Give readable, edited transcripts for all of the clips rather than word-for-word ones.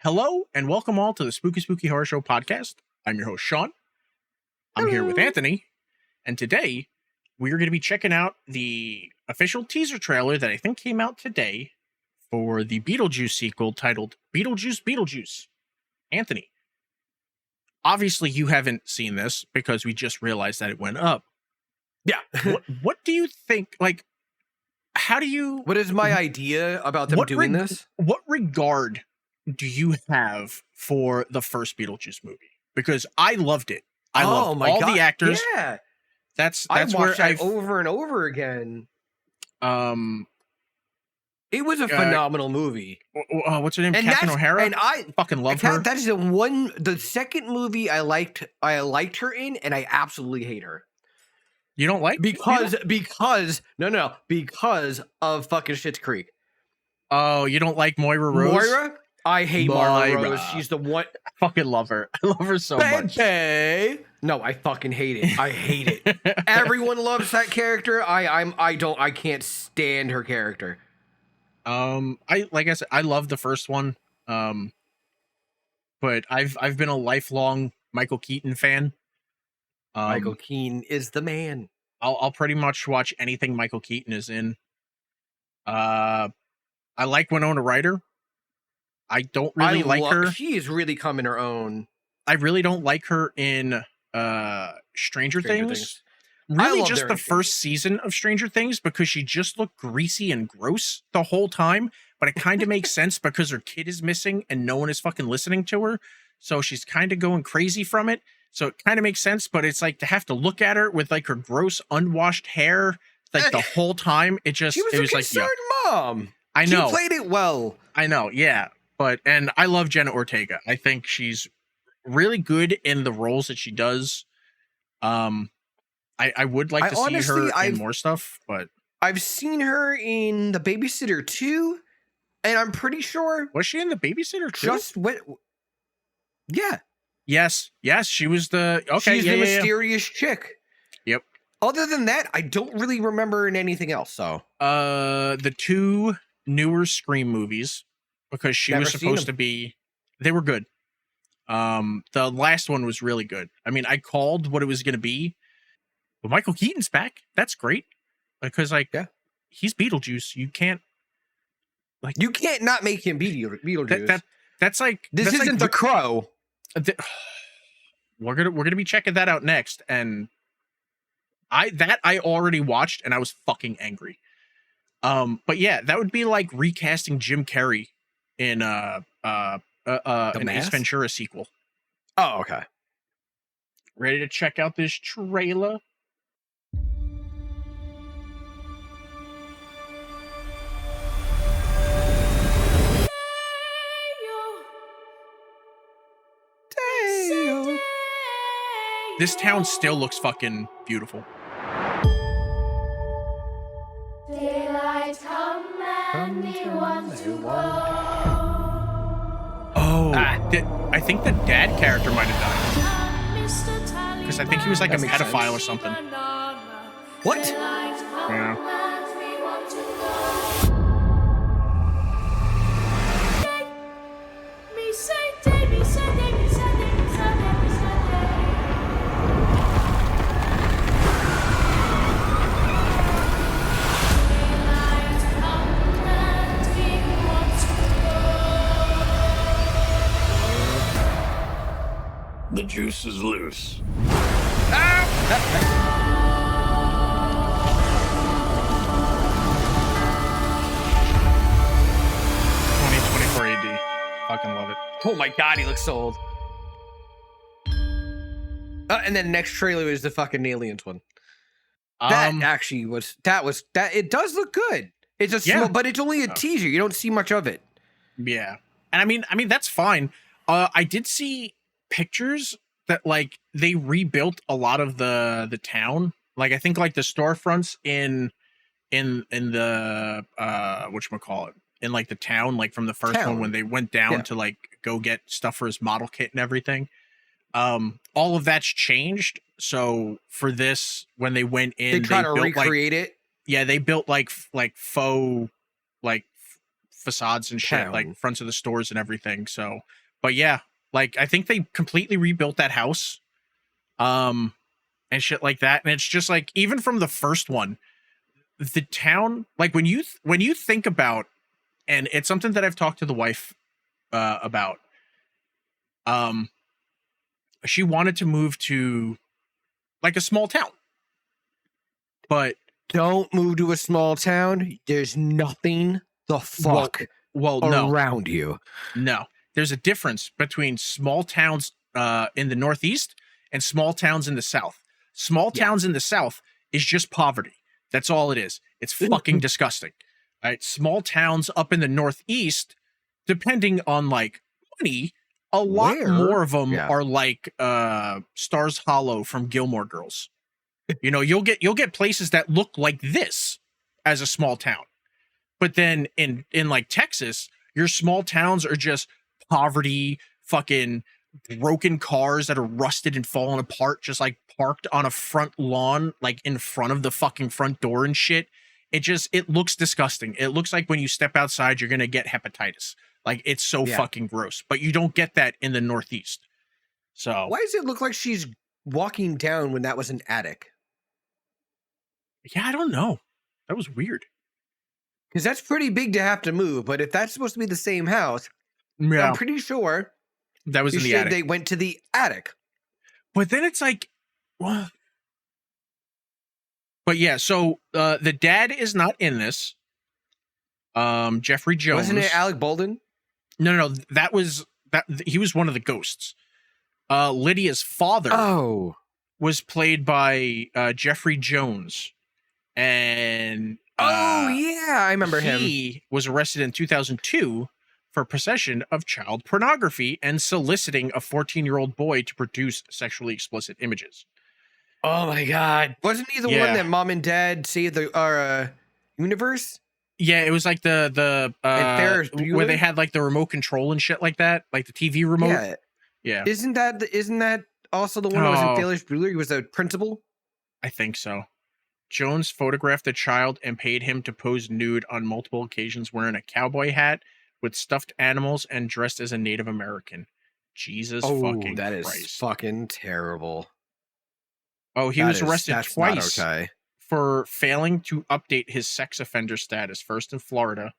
Hello and welcome all to the Spooky Spooky Horror Show podcast. I'm your host, Sean. I'm here with Anthony, and today we're going to be checking out the official teaser trailer that I think came out today for the Beetlejuice sequel titled Beetlejuice Beetlejuice. Anthony, obviously you haven't seen this because we just realized that it went up. Yeah. What do you think, like, how do you... What is my idea about them doing this? What regard do you have for the first Beetlejuice movie? Because I loved it. I loved all the actors. Yeah. That's I where watched that over and over again. It was a phenomenal movie. What's her name? And Catherine O'Hara? And I fucking love her. That is the second movie I liked her in, and I absolutely hate her. You don't like? Because of fucking Schitt's Creek. Oh, you don't like Moira Rose? Moira? I hate Moira Rose. She's the one. I fucking love her. I love her so much. No, I fucking hate it. I hate it. Everyone loves that character. I can't stand her character. Like I said, I love the first one. But I've been a lifelong Michael Keaton fan. Michael Keaton is the man. I'll pretty much watch anything Michael Keaton is in. I like Winona Ryder. I don't really like her. She is really coming her own. I really don't like her in Stranger Things. Really just the first season of Stranger Things, because she just looked greasy and gross the whole time. But it kind of makes sense because her kid is missing and no one is fucking listening to her. So she's kind of going crazy from it. So it kind of makes sense, but it's like to have to look at her with like her gross unwashed hair like the whole time. It was like, yeah. Mom. I know. She played it well. I know. Yeah. And I love Jenna Ortega. I think she's really good in the roles that she does. I would like to see her in more stuff, but I've seen her in The Babysitter 2, and I'm pretty sure. Was she in The Babysitter 2? Yeah. Yes, she was the She's the mysterious chick. Yep. Other than that, I don't really remember in anything else. So, the two newer Scream movies, because she was supposed to be, they were good. The last one was really good. I mean, I called what it was going to be, but Michael Keaton's back. That's great because he's Beetlejuice. You can't not make him Beetlejuice. That's like this isn't The Crow. We're gonna be checking that out next, and I already watched, and I was fucking angry. But yeah, that would be like recasting Jim Carrey in an Ace Ventura sequel. Oh, okay. Ready to check out this trailer? This town still looks fucking beautiful. Daylight come and he wants to go. Oh, I think the dad character might have died. Because I think he was like a pedophile or something. What? Yeah. The juice is loose. 2024 AD. Fucking love it. Oh my god, he looks so old. And then next trailer is the fucking aliens one. That actually was that. It does look good. It's a small, but it's only a teaser. You don't see much of it. Yeah, and I mean that's fine. I did see pictures that like they rebuilt a lot of the town. Like I think like the storefronts in the whatchamacallit, in like the town, like from the first one when they went down to like go get stuff for his model kit and everything. All of that's changed. So for this, when they went in, they try to recreate it. Yeah, they built like faux facades and shit, Town. like fronts of the stores and everything. So, but yeah, like I think they completely rebuilt that house, and shit like that. And it's just like even from the first one, the town, like when you think about, and it's something that I've talked to the wife about. She wanted to move to like a small town, but Don't move to a small town. There's nothing the fuck no, around you. no. There's a difference between small towns in the Northeast and small towns in the South. Small towns in the South is just poverty. That's all it is. It's fucking disgusting. All right, small towns up in the Northeast, depending on like money, a lot more of them are like Stars Hollow from Gilmore Girls. You know, you'll get places that look like this as a small town. But then in like Texas, your small towns are just poverty, fucking broken cars that are rusted and falling apart, just like parked on a front lawn, like in front of the fucking front door and shit. It looks disgusting. It looks like when you step outside, you're going to get hepatitis. Like, it's so fucking gross. But you don't get that in the Northeast. So why does it look like she's walking down when that was an attic? Yeah, I don't know. That was weird. Because that's pretty big to have to move. But if that's supposed to be the same house, I'm pretty sure that was in the attic. They went to the attic. But then it's like, what? But yeah, so the dad is not in this. Jeffrey Jones. Wasn't it Alec Baldwin? No. He was one of the ghosts. Lydia's father was played by Jeffrey Jones. And I remember him. He was arrested in 2002 for possession of child pornography and soliciting a 14-year-old boy to produce sexually explicit images. Oh my God. Wasn't he the one that mom and dad saved our universe? Yeah, it was like the where they had like the remote control and shit like that, like the TV remote. Yeah. Isn't that also the one that was in Ferris Bueller? He was the principal? I think so. Jones photographed the child and paid him to pose nude on multiple occasions wearing a cowboy hat with stuffed animals and dressed as a Native American. Jesus fucking that Christ. Is fucking terrible. Oh, he was arrested twice for failing to update his sex offender status, first in Florida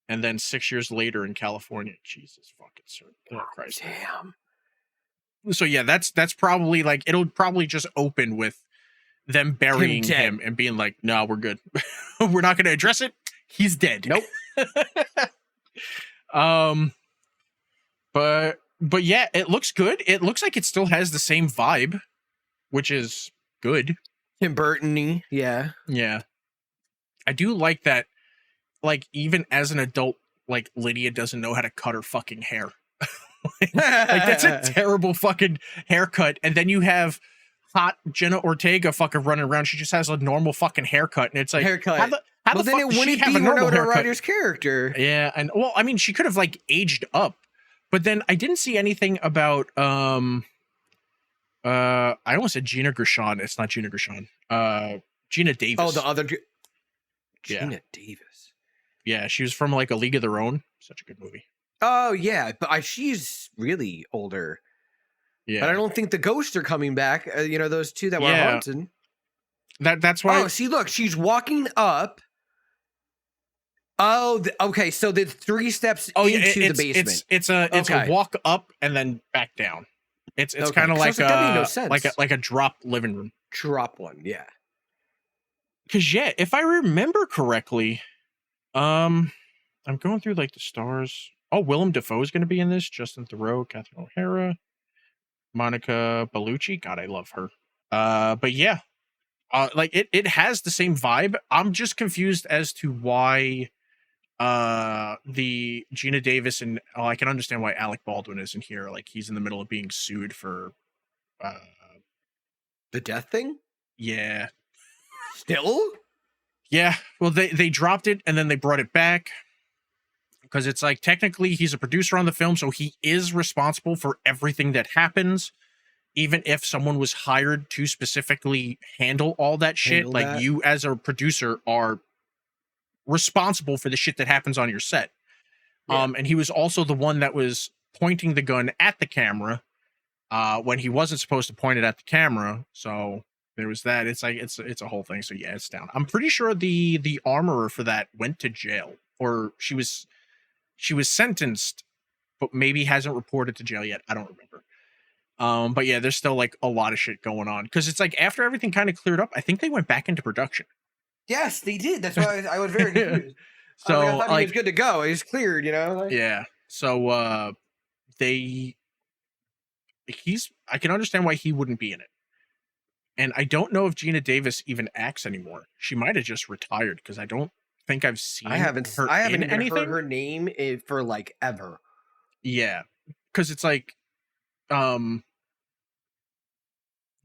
and then 6 years later in California. Jesus fucking Christ. Damn. So yeah, that's probably like, it'll probably just open with them burying him and being like, no, we're good. We're not going to address it. He's dead. Nope. But yeah, it looks good. It looks like it still has the same vibe, which is good. Tim Burton-y, yeah. Yeah. I do like that, like, even as an adult, like, Lydia doesn't know how to cut her fucking hair. Like, that's a terrible fucking haircut. And then you have hot Jenna Ortega fucking running around. She just has a normal fucking haircut. And it's like, how the then fuck it does she wouldn't have be a normal Winona haircut? Ryder's character. Yeah. And, well, I mean, she could have, like, aged up. But then I didn't see anything about, I almost said Gina Gershon. It's not Gina Gershon. Gina Davis. Oh, the other Gina Davis. Yeah, she was from like A League of Their Own. Such a good movie. Oh yeah, but she's really older. Yeah, but I don't think the ghosts are coming back. Those two that were haunted. That's why. Oh, see, look, she's walking up. Oh, okay. So the 3 steps into the basement. It's a walk up and then back down. It's kind of like like a drop living room. Drop one, yeah. Because if I remember correctly, I'm going through like the stars. Oh, Willem Dafoe is going to be in this. Justin Theroux, Catherine O'Hara, Monica Bellucci. God, I love her. But yeah, like it has the same vibe. I'm just confused as to why the Gina Davis and I can understand why Alec Baldwin isn't here. Like he's in the middle of being sued for the death thing. Yeah. Still? Yeah. Well, they dropped it and then they brought it back because it's like technically he's a producer on the film, so he is responsible for everything that happens, even if someone was hired to specifically handle all that shit. You as a producer are responsible for the shit that happens on your set. And he was also the one that was pointing the gun at the camera when he wasn't supposed to point it at the camera. So there was that. It's like it's a whole thing. So yeah, it's down. I'm pretty sure the armorer for that went to jail, or she was sentenced, but maybe hasn't reported to jail yet. I don't remember. But yeah, there's still like a lot of shit going on because it's like after everything kind of cleared up, I think they went back into production. Yes, they did. That's why I was very confused. So I thought he was good to go. He's cleared, you know. Like, yeah. So I can understand why he wouldn't be in it. And I don't know if Gina Davis even acts anymore. She might have just retired because I don't think I've seen. I haven't even anything. heard her name for like ever. Yeah, because it's like, at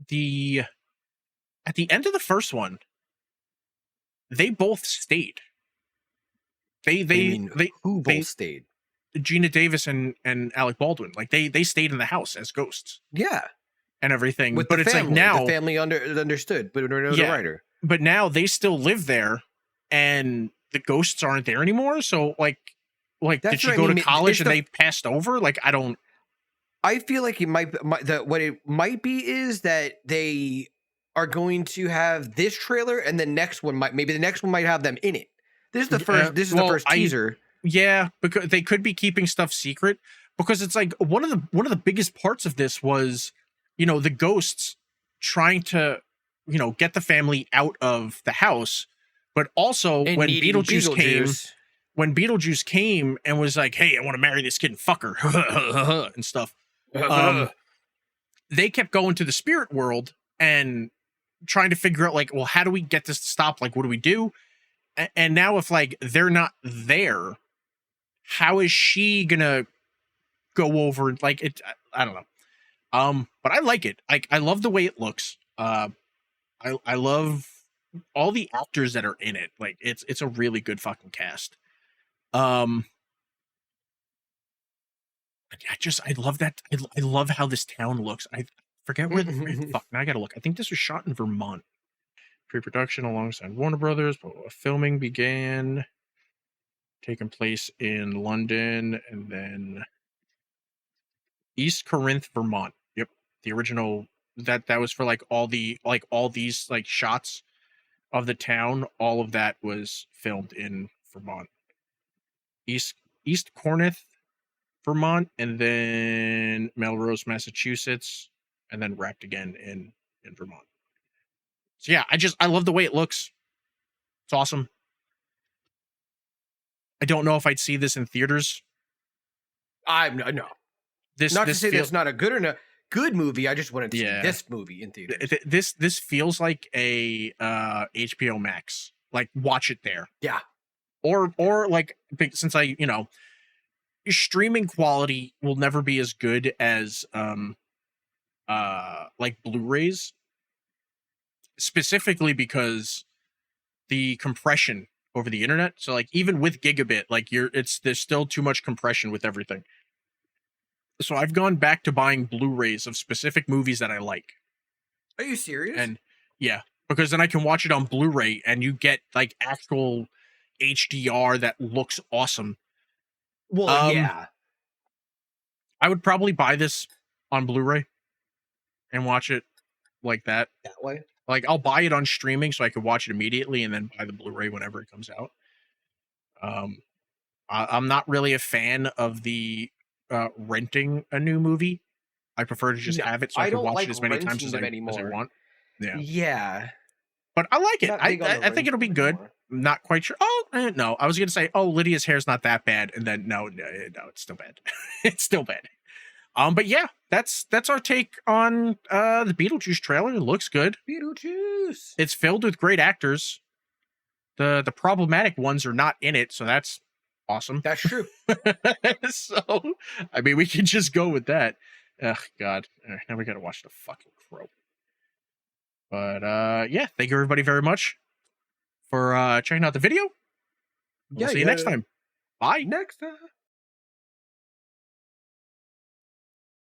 the end of the first one, they both stayed. Who both stayed? Gina Davis and Alec Baldwin, like they stayed in the house as ghosts. Yeah. And everything. With but the it's family. like now the family understood, but no, the writer. But now they still live there and the ghosts aren't there anymore. So like did she go to college and they passed over? Like I feel like it what it might be is that they are going to have this trailer and the next one might have them in it. This is the first the first teaser. Yeah, because they could be keeping stuff secret because it's like one of the biggest parts of this was, you know, the ghosts trying to, you know, get the family out of the house, but also when Beetlejuice came and was like, "Hey, I want to marry this kid and fuck her," and stuff. They kept going to the spirit world and trying to figure out like, well, how do we get this to stop? Like, what do we do? And now if like they're not there, how is she gonna go over like it? I don't know. But I like it. I love the way it looks. I love all the actors that are in it. Like it's a really good fucking cast. I love that. I love how this town looks. I forget where fuck. Now I gotta look. I think this was shot in Vermont. Pre-production alongside Warner Brothers, but filming began taking place in London and then East Corinth, Vermont. Yep, the original that was for like all these like shots of the town. All of that was filmed in Vermont, East Corinth, Vermont, and then Melrose, Massachusetts, and then wrapped again in Vermont. So yeah, I love the way it looks. It's awesome. I don't know if I'd see this in theaters. No. Not to say that's not a good movie. I just wanted to see this movie in theaters. This feels like a HBO Max. Like watch it there. Yeah. Or like since I, you know, streaming quality will never be as good as like Blu-rays, specifically because the compression over the internet. So like even with gigabit, like there's still too much compression with everything. So I've gone back to buying Blu-rays of specific movies that I like. Are you serious? And yeah, because then I can watch it on Blu-ray and you get like actual HDR that looks awesome. Well, yeah. I would probably buy this on Blu-ray and watch it like that. That way? Like I'll buy it on streaming so I could watch it immediately and then buy the Blu-ray whenever it comes out. I'm not really a fan of the renting a new movie. I prefer to just have it so I can watch it as many times as I want. Yeah. But I like it. I think it'll be good. I'm not quite sure. Oh, no. I was going to say, Lydia's hair's not that bad. And then, no, it's still bad. It's still bad. But yeah, that's our take on the Beetlejuice trailer. It looks good. Beetlejuice. It's filled with great actors. The problematic ones are not in it, so that's awesome. That's true. So, I mean, we can just go with that. Ugh, God. Now we got to watch the fucking Crow. But yeah, thank you everybody very much for checking out the video. We'll see you next time. Bye. Next time.